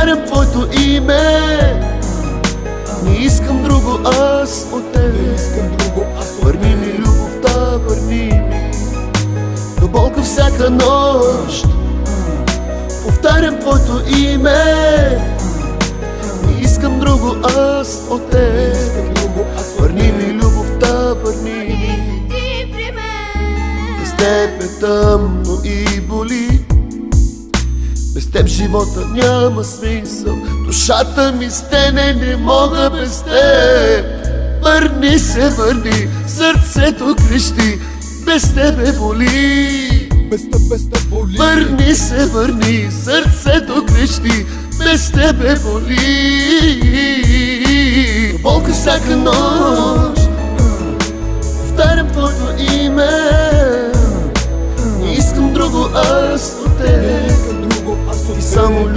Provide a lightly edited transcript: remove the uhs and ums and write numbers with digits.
повтарям твоето име. Не искам друго аз от тебе. Върни ми любовта, върни ми. До болка всяка нощ повтарям твоето име. Не искам друго аз от тебе. Върни ми любовта, върни ми. Без теб е тъмно и боли. Без теб живота няма смисъл. Душата ми стене, не мога без теб. Върни се, върни, сърцето крещи. Без тебе боли. Върни се, върни, сърцето крещи. Без тебе боли. Болка всяка нощ повтарям твоето име. Не искам друго аз от тебе. Само